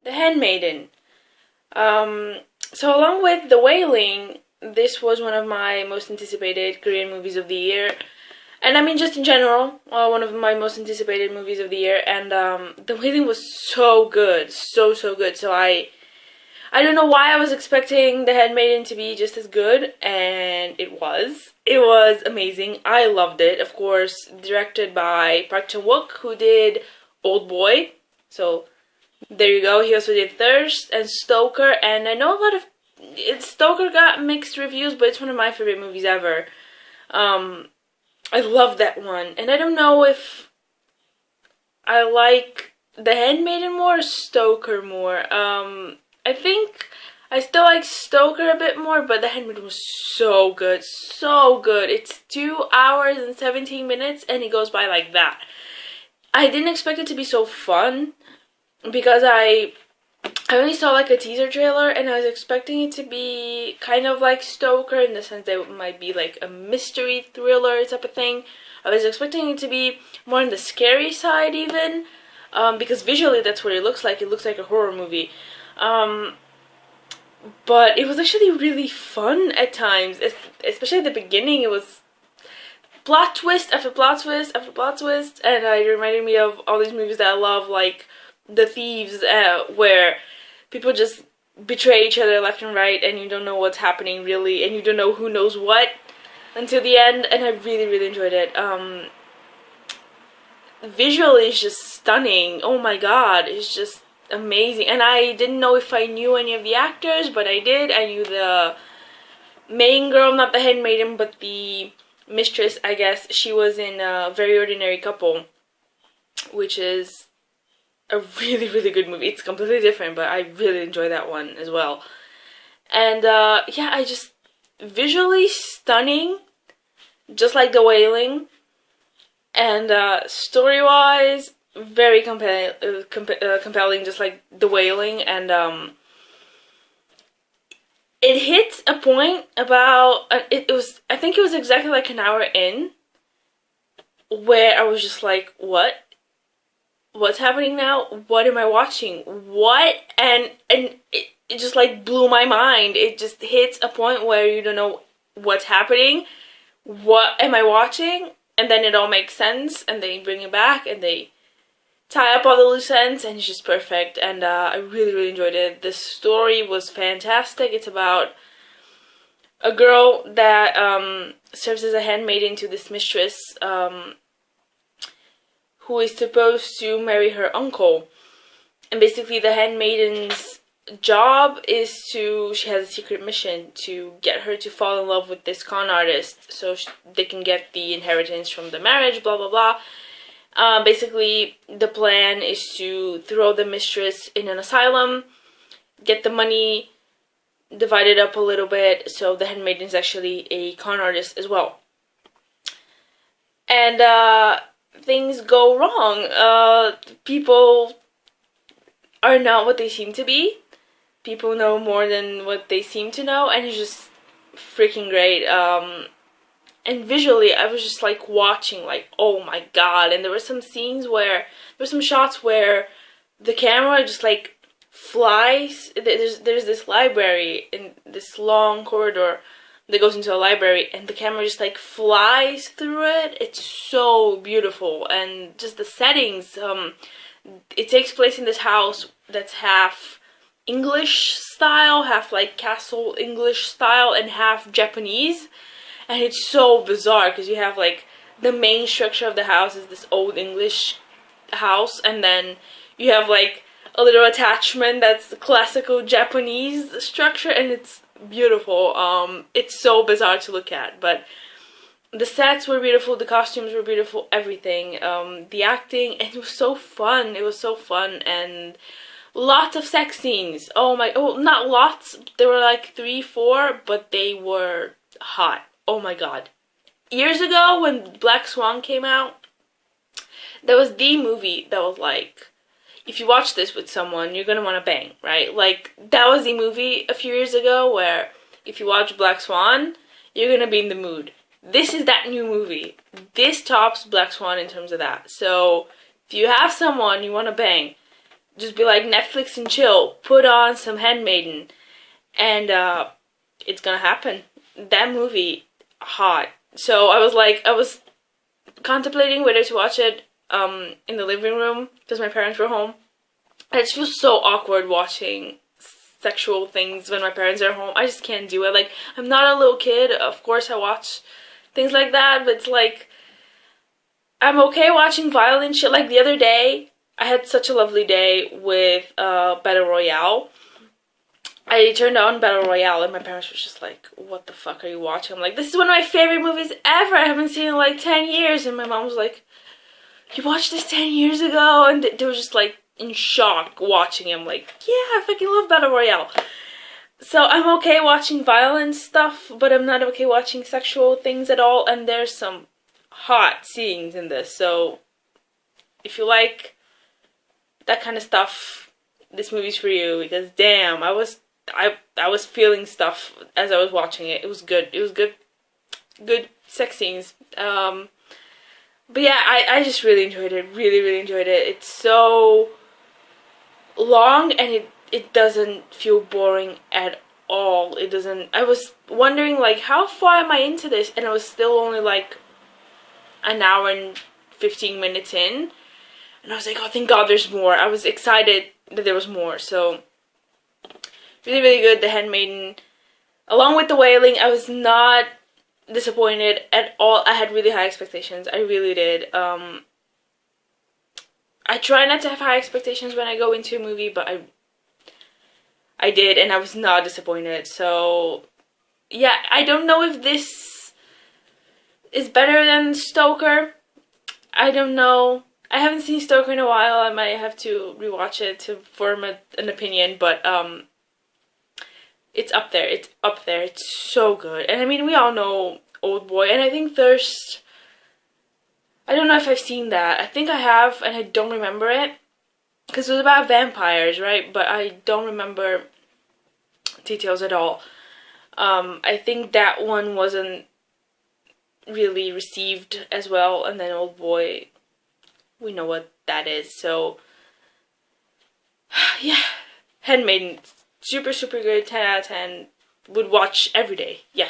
The Handmaiden. So along with The Wailing, this was one of my most anticipated Korean movies of the year. And I mean, just in general, one of my most anticipated movies of the year. And The Wailing was so good, so good. So I don't know why I was expecting The Handmaiden to be just as good, and it was. It was amazing. I loved it. Of course, directed by Park Chan-wook, who did Old Boy. So there you go. He also did Thirst and Stoker, and I know a lot of Stoker got mixed reviews, but it's one of my favorite movies ever. I love that one, and I don't know if I like The Handmaiden more or Stoker more. I think I still like Stoker a bit more, but The Handmaiden was so good, so good. It's 2 hours and 17 minutes, and it goes by like that. I didn't expect it to be so fun, because I only saw like a teaser trailer, and I was expecting it to be kind of like Stoker in the sense that it might be like a mystery thriller type of thing. I was expecting it to be more on the scary side even, because visually that's what it looks like. It looks like a horror movie. But it was actually really fun at times, especially at the beginning. It was plot twist after plot twist after plot twist, and it reminded me of all these movies that I love, like The Thieves, where people just betray each other left and right, and you don't know what's happening really, and you don't know who knows what until the end, and I really enjoyed it. Visually, it's just stunning. Oh my god, it's just amazing. And I didn't know if I knew any of the actors, but I did. I knew the main girl, not the handmaiden, but the mistress, I guess. She was in a Very Ordinary Couple, which is a really good movie. It's completely different, but I really enjoy that one as well. And yeah, I just visually stunning, just like The Wailing. And story-wise, very compelling, just like The Wailing. And it hit a point about I think it was exactly like an hour in, where I was just like, what's happening now? What am I watching? What? And it just like blew my mind. It just hits a point where you don't know what's happening. What am I watching? And then it all makes sense, and they bring it back, and they tie up all the loose ends, and it's just perfect. And I really enjoyed it. The story was fantastic. It's about a girl that serves as a handmaiden to this mistress, who is supposed to marry her uncle. And basically the handmaiden's job is she has a secret mission to get her to fall in love with this con artist, so they can get the inheritance from the marriage, blah blah blah. Basically the plan is to throw the mistress in an asylum, get the money divided up a little bit, so the handmaiden is actually a con artist as well. And things go wrong. People are not what they seem to be. People know more than what they seem to know, and it's just freaking great. And visually, I was just like watching, like, oh my god. And there were some scenes where, some shots where the camera just like flies. There's this library in this long corridor that goes into a library, and the camera just like flies through it. It's so beautiful, and just the settings. It takes place in this house that's half English style, half like castle English style, and half Japanese, and it's so bizarre because you have like the main structure of the house is this old English house, and then you have like a little attachment that's the classical Japanese structure, and it's beautiful. It's so bizarre to look at, but the sets were beautiful, the costumes were beautiful, everything. The acting, and it was so fun. It was so fun, and lots of sex scenes. Oh, not lots. There were like 3, 4, but they were hot. Oh my god. Years ago, when Black Swan came out, that was the movie that was like, if you watch this with someone, you're gonna want to bang, right? Like, that was the movie a few years ago where if you watch Black Swan, you're gonna be in the mood. This is that new movie. This tops Black Swan in terms of that. So, if you have someone you want to bang, just be like, Netflix and chill, put on some Handmaiden, and it's gonna happen. That movie, hot. So I was contemplating whether to watch it in the living room because my parents were home. I just feel so awkward watching sexual things when my parents are home. I just can't do it. Like, I'm not a little kid. Of course I watch things like that, but it's like, I'm okay watching violent shit. Like, the other day, I had such a lovely day with Battle Royale. I turned on Battle Royale and my parents were just like, what the fuck are you watching? I'm like, this is one of my favorite movies ever. I haven't seen it in like 10 years. And my mom was like, you watched this 10 years ago? And they were just like in shock watching it. I'm like, yeah, I fucking love Battle Royale. So I'm okay watching violent stuff, but I'm not okay watching sexual things at all. And there's some hot scenes in this. So if you like that kind of stuff, this movie's for you. Because damn, I was feeling stuff as I was watching it. It was good. It was good sex scenes. But yeah, I just really enjoyed it. Really enjoyed it. It's so long and it doesn't feel boring at all. It doesn't. I was wondering like, how far am I into this? And I was still only like an hour and 15 minutes in. And I was like, oh, thank God there's more. I was excited that there was more. So really good. The Handmaiden, along with The Wailing, I was not disappointed at all. I had really high expectations. I really did. I try not to have high expectations when I go into a movie, but I did, and I was not disappointed. So yeah, I don't know if this is better than Stoker. I don't know. I haven't seen Stoker in a while. I might have to rewatch it to form an opinion, but it's up there. It's up there. It's so good. And I mean, we all know Old Boy. And I think there's... I don't know if I've seen that. I think I have, and I don't remember it. Because it was about vampires, right? But I don't remember details at all. I think that one wasn't really received as well. And then Old Boy, we know what that is. So, yeah. Handmaiden. Super good, 10 out of 10. Would watch every day. Yeah.